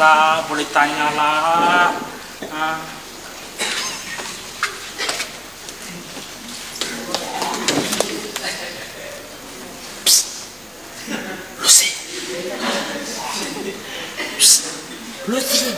biasa, boleh tanya lah. Lucy. Lucy.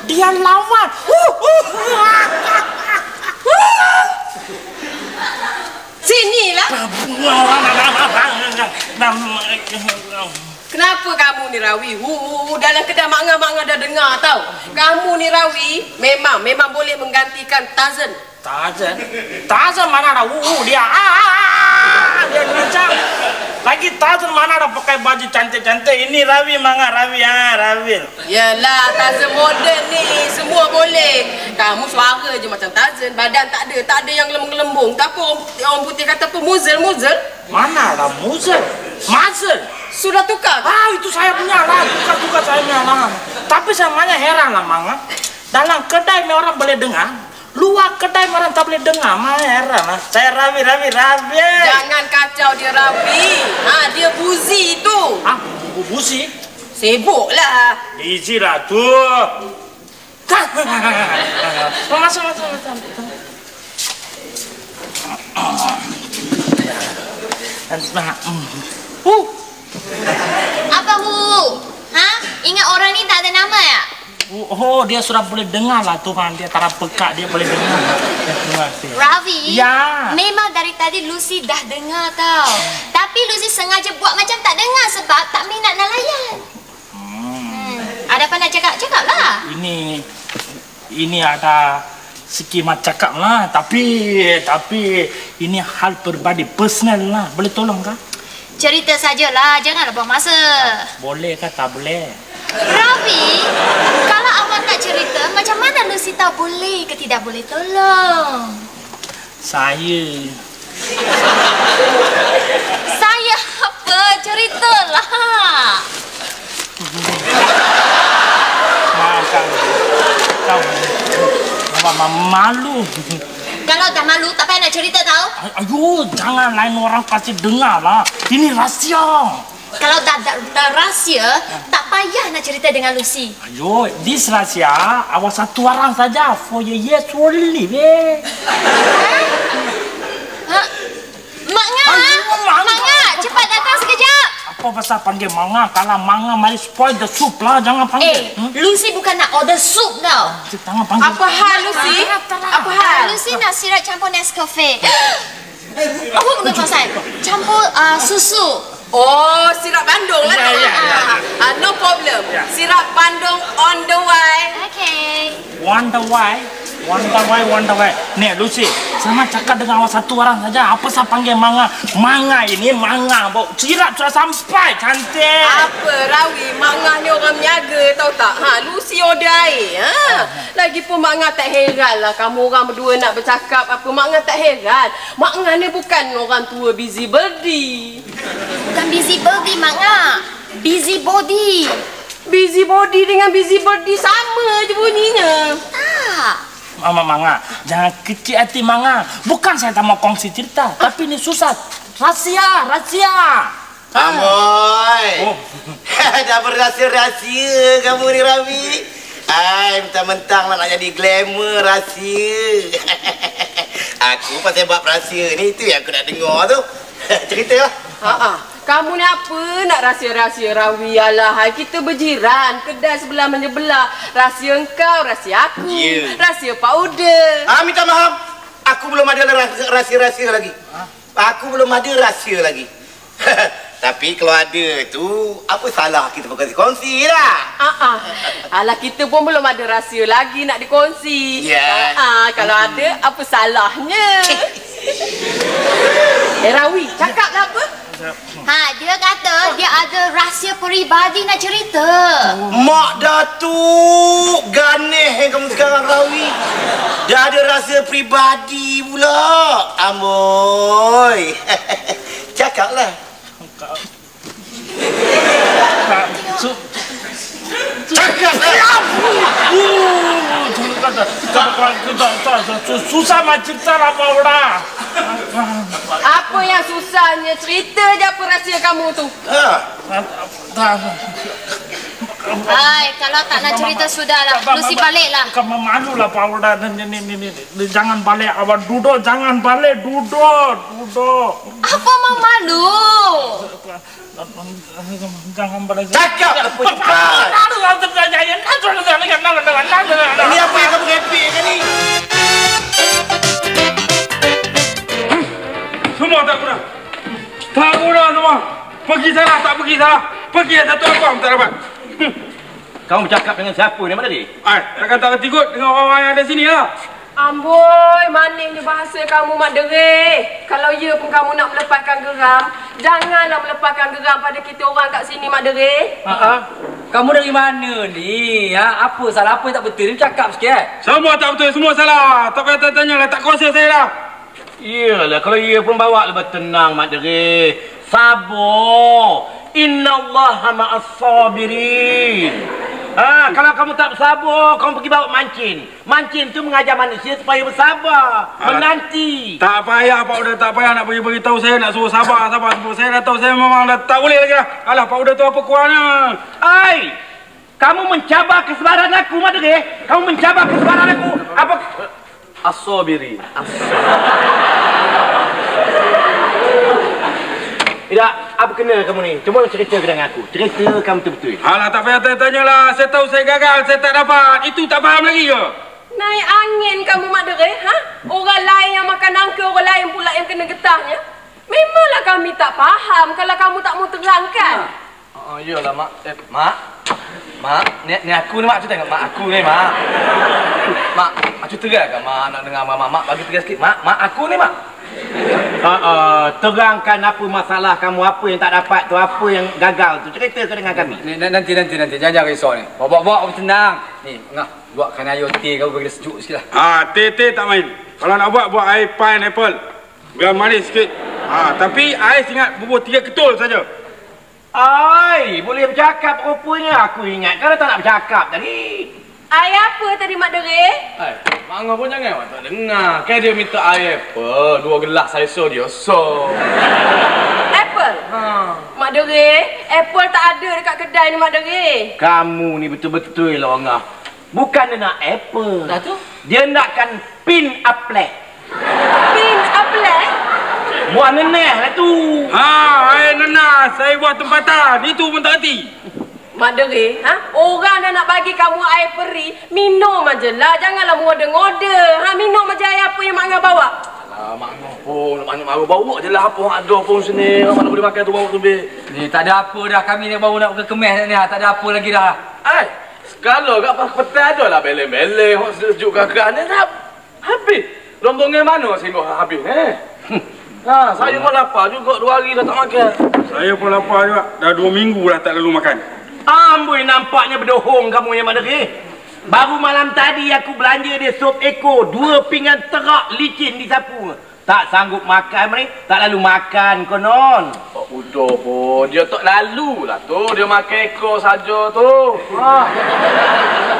Dia lawan. Sinilah. Kenapa kamu ni Rawi? Dalam kedai Mak dah dengar tau. Kamu ni Rawi memang boleh menggantikan Tarzan. Tarzan mana ada? Dia dia macam lagi Tarzan mana ada pakai baju cantik-cantik. Ini Rawi manga Rawi. Yalah, Tarzan moden ni semua boleh. Kamu suara je macam Tarzan, badan tak ada yang lembung-lembung. Tapi orang putih kata apa? Muzel. Mana ada muzel? Muzel. Sudah tukar? Itu saya punya lah. Tukar saya punya lah. Tapi samanya heran lah manga. Dalam kedai orang boleh dengar, luar kedai orang tak boleh dengar. Mana heran lah. Saya Rawi. Jangan kacau dia Rawi. Dia buzi tu. Buzi? Sibuk lah. Easy lah tu. Masuk. Apa Bu? Ingat orang ni tak ada nama ya? Dia sudah boleh dengar lah tu kan. Dia taraf peka, dia boleh dengar. Terima kasih. Ravi? Ya. Memang dari tadi Lucy dah dengar tau. Tapi Lucy sengaja buat macam tak dengar sebab tak minat nak layan. Ada apa nak cakap? Cakap lah. Ini ada sikit mak cakap lah. Tapi ini hal peribadi, personal lah. Boleh tolong kah? Cerita sajalah, janganlah buang masa. Boleh kah tak boleh? Ravi, kalau awak nak cerita, macam mana Lucy tahu boleh ke tidak boleh tolong? Saya apa? Ceritalah. Kau malu. Kalau tak malu, tak payah nak cerita tahu? Ayo, jangan lain orang pasti dengar lah. Ini rahsia. Kalau tak rahsia, tak payah nak cerita dengan Lucy. Ayo, this rahsia, awas satu orang saja. For your years only, be. Manga, cepat datang sekejap. Apa pasal panggil manga? Kalau manga mari spoil the soup lah, jangan panggil. Lucy bukan nak order soup tau. Jangan panggil. Apa hal Lucy? Apa hal? Lucy nak sirap campur Nescafe. Apa guna pasal? Campur susu. Sirap Bandung lah. No problem. Sirap Bandung on the way. Okay. Wonder why? Nih Lucy, sama cakap dengan awak satu orang saja. Apa saya panggil manga? Manga ini manga. Sirap sudah sampai, cantik. Apa Rawi? Manga ni orang menyaga tahu tak? Lucy order air. Lagipun Manga tak heran lah kamu orang berdua nak bercakap apa. Manga tak heran. Manga ni bukan orang tua busybody. Bukan busybody, Manga. Busybody. Busybody dengan busybody sama je bunyinya. Tak. Manga, jangan kecil hati Manga. Bukan saya tak mau kongsi cerita, tapi ini susah. Rahsia. Amoy. Dah berrahsia kamu ni Ravi. Mentang-mentang nak jadi glamour rahsia. Aku pasal buat rahsia ni, itu yang aku nak dengar tu. Ceritalah. Kamu ni apa nak rahsia-rahsia Rawi? Alah, kita berjiran, kedai sebelah menyebelah. Rahsia engkau, rahsia aku. Rahsia powder. Minta maaf. Aku belum ada rahsia-rahsia lagi. Aku belum ada rahsia lagi. Tapi kalau ada tu, apa salah kita berkongsi lah. Alah, kita pun belum ada rahsia lagi nak dikongsi. Kalau ada, apa salahnya? Rawi, cakaplah apa? Dia kata dia ada rahsia peribadi nak cerita. Mak Datuk, ganeh kamu sekarang Rawi. Dah ada rahsia peribadi pula. Amoy. Cakaplah. Susah macam cerita lah Pak Uda. Apa yang susahnya? Cerita je apa rahsia kamu tu. Hai, kalau tak nak cerita sudahlah. Lucy baliklah. Kamu malu lah Pak Uda. Jangan balik awak duduk, jangan balik duduk. Apa mau malu? Jangan balik. Cakap apa cepat. Ini apa yang kamu repeat kan ni? Semua tak guna. Tak guna semua. Pergi salah, tak pergi salah. Pergi satu apa tak dapat. Kamu bercakap dengan siapa ni tadi? Takkan tak reti kot dengan orang-orang yang ada sini lah. Amboi, manisnya bahasa kamu, Mak Dere. Kalau ya pun kamu nak melepaskan geram, janganlah melepaskan geram pada kita orang kat sini, Mak Dere. Kamu dari mana ni? Apa salah apa yang tak betul? Ni cakap sikit. Semua tak betul, semua salah. Tak payah tanya lah, tak kuasa saya dah. Iyalah, kalau ia pun bawa lebih tenang, Mak Dere. Sabar. Innallaha ma'as sabirin. Kalau kamu tak bersabar, kamu pergi bawa mancin. Mancin tu mengajar manusia supaya bersabar, menanti. Tak payah Pak Uda, tak payah nak beritahu saya, nak suruh sabar. Saya dah tahu, saya memang dah tak boleh lagi dah. Alah, Pak Uda tu apa kurangnya? Kamu mencabar kesabaran aku, Mak Dere. Kamu mencabar kesabaran aku. Apa? As-sabirin. Tidak, apa kena kamu ni? Cuma cerita dengan aku. Cerita kamu betul-betul. Alah, tak payah tanya lah. Saya tahu saya gagal, saya tak dapat. Itu tak faham lagi ke? Naik angin kamu, Mak Dere. Orang lain yang makan nangka, orang lain pula yang kena getahnya. Memanglah kami tak faham kalau kamu tak mau terangkan. Iyalah, Mak. Mak, ni aku ni, Mak. Cerita dengan Mak aku ni, Mak. Mak cerita kan, Mak nak dengar Mak bagi tegas sikit. Mak aku ni, Mak. Terangkan apa masalah kamu, apa yang tak dapat tu, apa yang gagal tu. Cerita dengan kami. Nanti. Jangan risau ni. Bawa tenang. Ni, buatkan air teh kau bagi dia sejuk sikit lah. Teh tak main. Kalau nak buat air pineapple. Biar manis sikit. Tapi air ingat bubuh 3 ketul saja. Boleh bercakap rupanya. Aku ingat kalau tak nak bercakap tadi. Air apa tadi, Mak Dere? Mak Angah pun jangan tak dengar. Kan dia minta air apa? 2 gelas saya so dia so. Apple? Mak Dere, apple tak ada dekat kedai ni, Mak Dere. Kamu ni betul-betul lah, Angah. Bukan dia nak apple. Dah tu? Dia nakkan pin aplek. Pin apple? Buah neneh lah tu. Air nanas. Saya buat tempatan. Itu pun tak hati. Mak Dere, orang dah nak bagi kamu air peri, minum aje lah. Janganlah ngode-ngode. Minum aje air apa yang Mak Angah bawa. Alah, Mak Angah pun, Mak Angah bawa je lah apa yang ada pun sini. Mana boleh makan tu bawa tu, Be. Ni tak ada apa dah. Kami ni baru nak ke kemes ni. Tak ada apa lagi dah. Sekala kat petai ada lah beleng-beleng. Sejuk kakak ni dah habis. Rombongan mana sehingga habis saya pun lapar juga 2 hari dah tak makan. Saya pun lapar juga. Dah 2 minggu dah tak lalu makan. Amboi, nampaknya berdohong kamu yang Mak Dere. Baru malam tadi aku belanja dia sup ekor, 2 pinggan terak licin disapu. Tak sanggup makan ni, tak lalu makan konon. Udah pun, dia tak lalu lah tu. Dia makan ekor saja tu.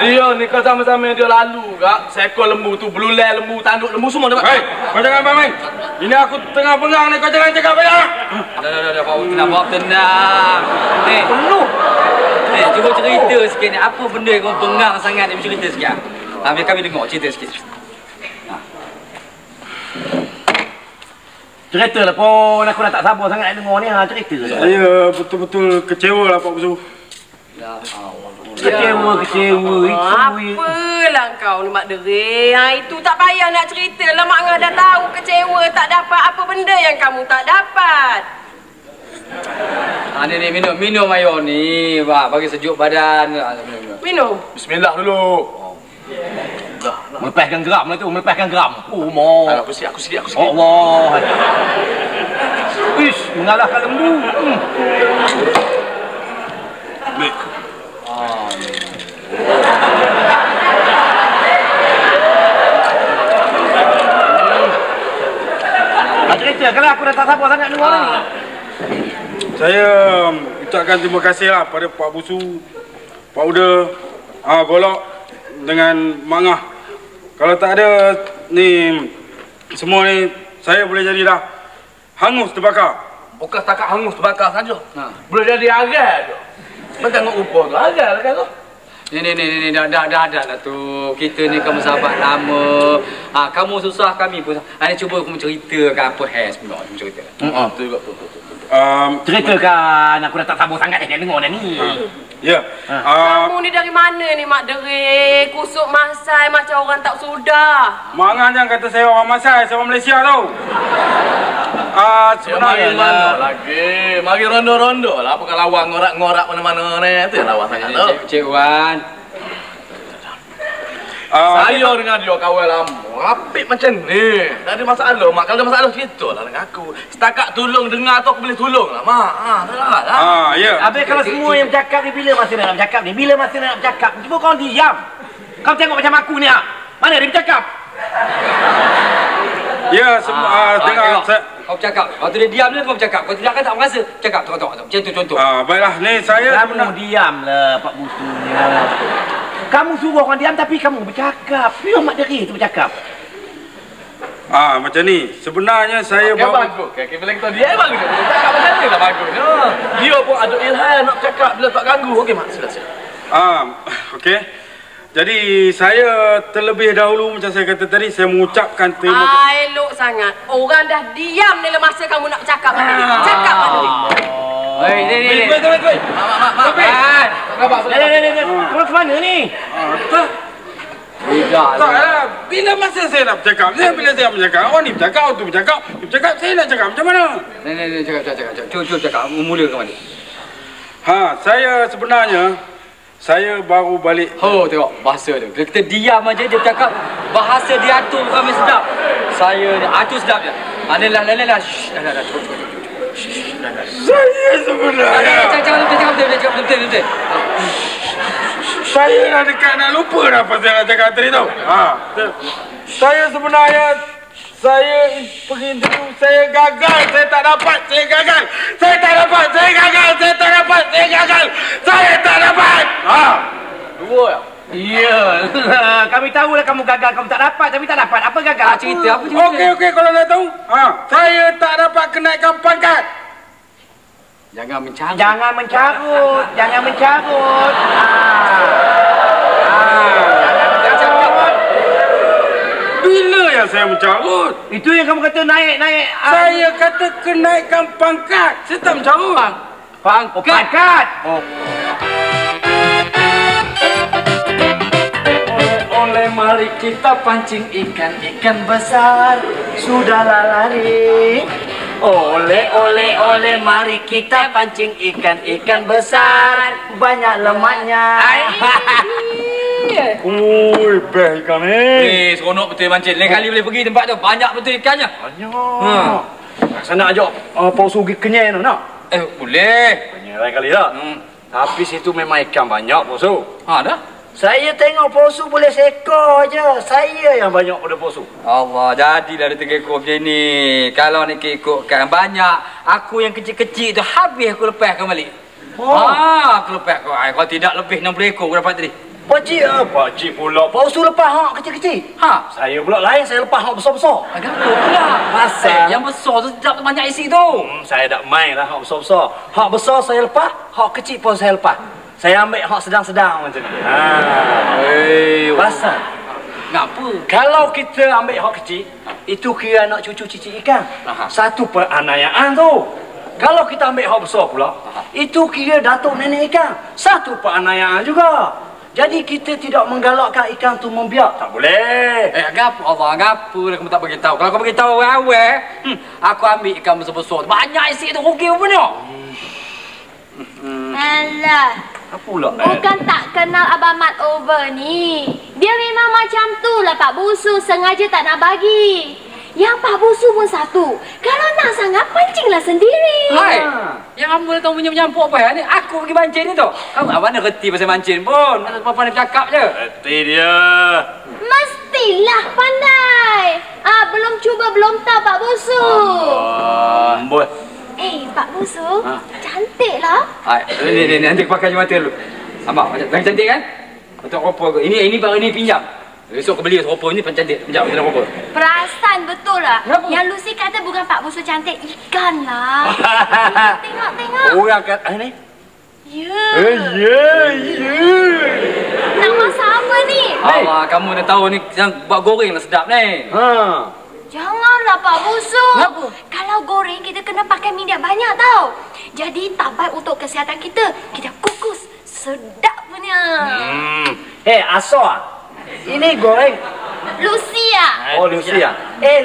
Dia ni kau sama-sama dia lalu kak. Seekor lembu tu, belulai lembu, tanduk lembu semua dapat. Kau jangan main. Ini aku tengah pegang ni, kau jangan cakap banyak. Dah, Pak tenang. Penuh. Cuba cerita sikit ni. Apa benda yang kau pengang sangat ni? Cerita sikit. Biar kami dengar cerita sikit. Cerita lah pun, aku dah tak sabar sangat nak dengar ni. Cerita lah. Saya betul-betul kecewa lah Pak Busu. Kecewa. Apalah kau ni, Mak Dere. Itu tak payah nak cerita lah. Mak Angah dah tahu kecewa tak dapat apa benda yang kamu tak dapat. Ni minum air ni. Bagi sejuk badan. Minum. Bismillah dulu. Melepaskan geram lah tu, melepaskan geram. Mau. Aku sikit. Allah. Ish, mengalahkan lembu. Baik. Cerita, kalau aku dah tak sabar sangat dengar ni. Saya ucapkan terima kasihlah pada Pak Busu, Pak Uda, Golok dengan Mak Ngah. Kalau tak ada ni semua ni, saya boleh jadi dah hangus terbakar. Bukan setakat hangus terbakar saja. Boleh jadi agar tu. Kau tengok rupa tu, agar lah kan tu. Ni, dah lah tu. Kita ni kamu sahabat lama. Kamu susah, kami pun. Ni cuba kamu ceritakan apa sebenarnya. Kamu cerita. Tu juga tu. Ceritakan, aku dah tak sabar sangat nak dengar dah ni. Ya. Kamu ni dari mana ni, Mak Derik? Kusuk masai macam orang tak sudah. Mak Ngah jangan kata saya orang Masai, saya orang Malaysia tau. Sebenarnya mana lagi? Mari rondo-rondo lah. Apa kalau awang ngorak-ngorak mana-mana ni? Itu yang lawan sangat tu. Cik Wan. Saya dengan dia kawan lama. Apik macam ni. Tak ada masalah, Mak. Kalau ada masalah, ceritalah dengan aku. Setakat tolong dengar tu, aku boleh tolong lah, Mak. Lah. Ya. Habis kalau semua yang bercakap ni, bila masa nak bercakap ni? Bila masa nak bercakap? Cuba kau diam. Kau tengok macam aku ni, mana dia bercakap? Ya, semua dengar saya. Kau bercakap. Waktu dia diam dia kau bercakap. Kau tidak kan tak merasa. Cakap, tengok. Macam tu contoh. Baiklah, ni saya Kamu diamlah, Pak Busunya. Kamu suruh orang diam tapi kamu bercakap. Biar Mak Derik tu bercakap. Macam ni. Sebenarnya saya bagus. Okay, bila kita dia bagus. Cakap macam ni lah bagus. Dia pun ada ilham nak cakap bila tak ganggu. Okey, Mak. Sila. Okey. Jadi saya terlebih dahulu macam saya kata tadi, saya mengucapkan terima kasih. Elok sangat. Orang dah diam dalam masa kamu nak bercakap. Cakap, Mak Derik. Ni. Mak. Kau ke mana ni? Taklah. Bila masa saya nak bercakap, bila saya bercakap, awak ni bercakap, awak tu bercakap, saya nak cakap macam mana? Ni, cakap. Cuba cakap. Mula ke mana? Saya sebenarnya, saya baru balik. Tengok bahasa tu. Bila kita diam aja dia cakap bahasa dia atur kami sedap. Saya ni atur sedap je. Lah. Shh. Dah. Cukup. Saya sebenarnya. Cakap betul. Saya dah dekat nak lupa dah apa saya nak cakap tadi tu. Saya sebenarnya, saya pergi interview, saya gagal, saya tak dapat. Dua ya? Ya. Kami tahulah kamu gagal, kamu tak dapat. Apa gagal? Cerita apa? Okey, kalau dah tahu. Saya tak dapat kenaikan pangkat. Jangan mencarut. Jangan mencarut. Jangan mencarut. Bila yang saya mencarut? Itu yang kamu kata naik. Saya kata kenaikan pangkat. Saya tak mencarut. Pangkat. Oleh mari kita pancing ikan besar. Sudahlah lari. Oleh mari kita pancing ikan besar. Banyak lemaknya. Best ikan ni. Seronok betul mancing. Lain kali boleh pergi tempat tu. Banyak betul ikannya. Banyak. Sana ajak Pak Sugi kenyai tu nak? Boleh. Kenyai lain kali tak? Tapi situ memang ikan banyak, Pak Su. Dah? Saya tengok posu boleh seekor je. Saya yang banyak pada posu. Allah, jadilah dia 3 ekor macam ni. Kalau nak ikutkan banyak, aku yang kecil-kecil tu habis aku lepaskan balik. Aku lepas kau. Kalau tidak lebih 60 ekor aku dapat tadi. Pakcik pula. Posu lepas hak kecil-kecil. Saya pula lain, saya lepas hak besar-besar. Kenapa pula? Pasal yang besar tu tak banyak isi tu. Saya tak main lah hak besar-besar. Hak besar saya lepas, hak kecil pun saya lepas. Saya ambil hak sedang-sedang macam ni. Pasal kenapa? kalau kita ambil hak kecil, itu kira anak cucu cicit ikan. Satu peranayaan tu. Kalau kita ambil hak besar pula, itu kira datuk nenek ikan. Satu peranayaan juga. Jadi kita tidak menggalakkan ikan tu membiak. Tak boleh. Gapo Allah, gapo dah kamu tak bagi tahu. Kalau kau bagi tahu awal, aku ambil ikan besar-besar. Banyak isi tu rugi punya. Alah. Apa pula? Bukan tak kenal Abang Mat over ni. Dia memang macam tu lah Pak Busu, sengaja tak nak bagi. Yang Pak Busu pun satu. Kalau nak sangat, pancinglah sendiri. Hai, yang kamu dah tahu menyampuk apa ni? Aku pergi mancing ni tu. Kamu abang nak reti pasal mancing pun. Apa-apa nak bercakap je. Reti dia. Mestilah pandai. Belum cuba belum tahu Pak Busu. Amboi. Pak Busu, cantik lah. Ni nanti aku pakai mata dulu. Abang, macam cantik kan? Untuk ropor ke? Ini pinjam. Besok aku beli ropor ni cantik. Pinjam macam ropor. Perasan betul lah. Kenapa? Yang Lucy kata bukan Pak Busu cantik, ikan lah. Tengok. Orang kata ni. Ya. Ya. Nak masak apa ni? Allah, kamu dah tahu ni yang buat goreng lah sedap ni. Janganlah Pak Busu. Kenapa? Kalau goreng kita kena pakai minyak banyak tau. Jadi tak baik untuk kesihatan kita. Kita kukus. Sedap punya. Asal. Ini goreng. Lucia. Oh, Lucia.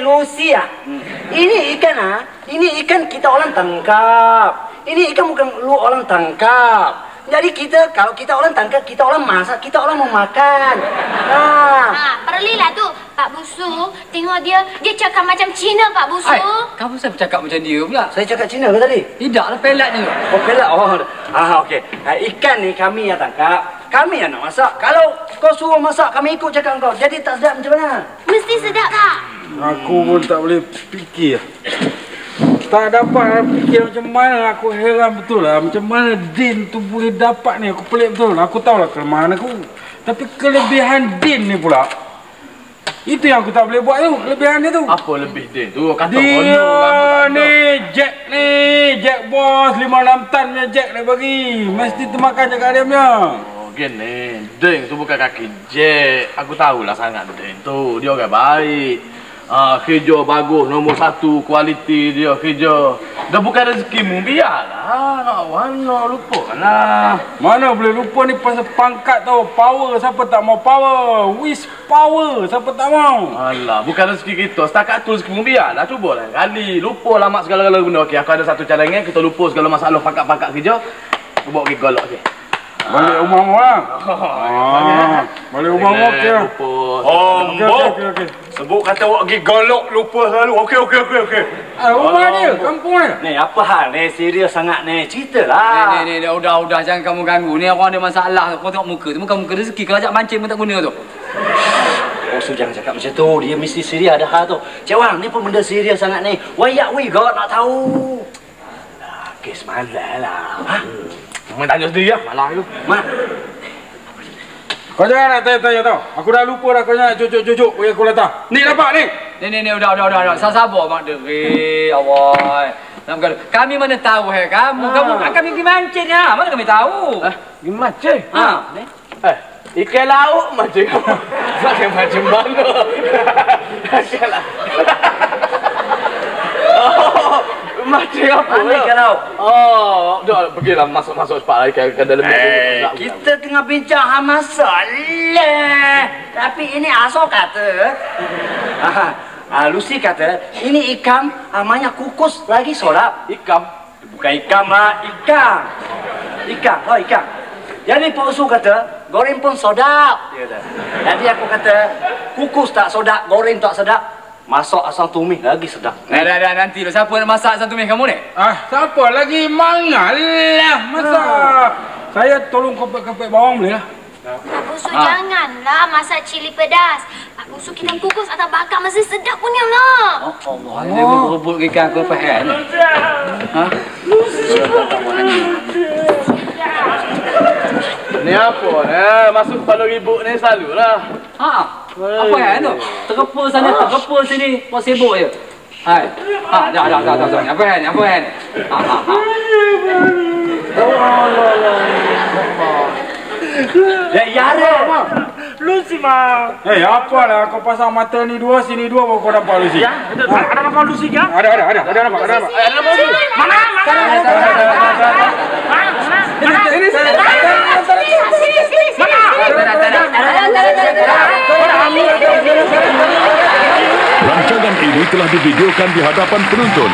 Lucia. Ini ikan Ini ikan kita orang tangkap. Ini ikan bukan lu orang tangkap. Jadi kalau kita orang tangkap, kita orang masak, kita orang mau makan. Perlilah tu Pak Busu. Tengok dia cakap macam Cina Pak Busu. Kamu saya bercakap macam dia pula. Saya cakap Cina ke tadi? Tidaklah, pelat je. Oh, pelat. Okey. Ikan ni kami yang tangkap. Kami yang nak masak. Kalau kau suruh masak, kami ikut cakap kau. Jadi tak sedap macam mana? Mesti sedap tak? Aku pun tak boleh fikir. Tak dapat fikir macam mana. Aku heran betul lah. Macam mana Din tu boleh dapat ni. Aku pelik betul. Aku tahulah kelemahan aku. Tapi kelebihan Din ni pula. Itu yang aku tak boleh buat tu. Kelebihan dia tu. Apa lebih Din tu? Kata dia ni Jack bos 5-6 tan punya Jack dia bagi. Mesti termakan cakap dia punya. Gini, Din tu bukan kaki Jack. Aku tahulah sangat Din tu. Dia orang baik. Kerja bagus, nombor 1 kualiti dia kerja. Dah bukan rezekimu, biarlah. Nak mana lupa lah. Mana boleh lupa ni pasal pangkat tau. Power, siapa tak mau power. Wish power, siapa tak mau. Alah, bukan rezeki kita. Setakat tu rezekimu, biarlah. Cubalah kali. Lupa lama segala-gala benda. Okey, aku ada satu cadangan. Kita lupa segala masalah pangkat-pangkat kerja. Aku bawa pergi golok je. Balik rumah mu lah. Balik rumah mu okey lah. Okey. Sebut kata awak pergi golok lupa selalu. Okey. Rumah dia, kampung dia. Ni apa hal ni? Serius sangat ni. Ceritalah. Ni udah jangan kamu ganggu. Ni orang ada masalah. Kau tengok muka tu. Muka rezeki. Kalau ajak mancing pun tak guna tu. Oh, jangan cakap macam tu. Dia mesti serius ada hal tu. Cik Wang, ni pun benda serius sangat ni. Wayak God nak tahu. Alah, kes malah lah. Main tanya sendiri lah. Malah tu. Kau jangan nak tanya tau. Aku dah lupa dah kau nak cucuk bagi aku letak. Ni dapat ni. Ni udah. Sabar mak deri. Awai. Kami mana tahu kamu. Kamu akan pergi mancing ya. Mana kami tahu? Pergi mancing? Ikan laut mancing. Macam mana? Ikan laut. Mancing apa? Ikan laut. Dah pergilah masuk cepat ikan dalam ni. Kita tengah bincang masalah. Tapi ini asal kata. Lucy kata, ini ikan namanya kukus lagi sedap. Ikan? Bukan ikan lah, ikan. Ikan. Jadi Pak Usu kata, goreng pun sedap. Jadi aku kata, kukus tak sedap, goreng tak sedap. Masak asam tumis lagi sedap. Dah nanti lu siapa nak masak asam tumis kamu ni? Siapa lagi mangal lah masak. Saya tolong kepek bawang boleh lah. Pak Busu janganlah masak cili pedas. Pak Busu kita kukus atau bakar mesti sedap punya lah. Allah, dia berebut ikan aku faham. Ni apa ni? Masuk kepala ribut ni selalu lah. Apa yang tu? Tergepa sana, tergepa sini. Buat sibuk je. Hai. Dah. Apa yang? Yara. Lucy mah. Apalah kau pasang mata ni dua sini dua baru kau dapat Lucy. Ya, ada nampak Lucy kan? Ada nampak. Mana? Rancangan ini telah divideokan di hadapan penonton.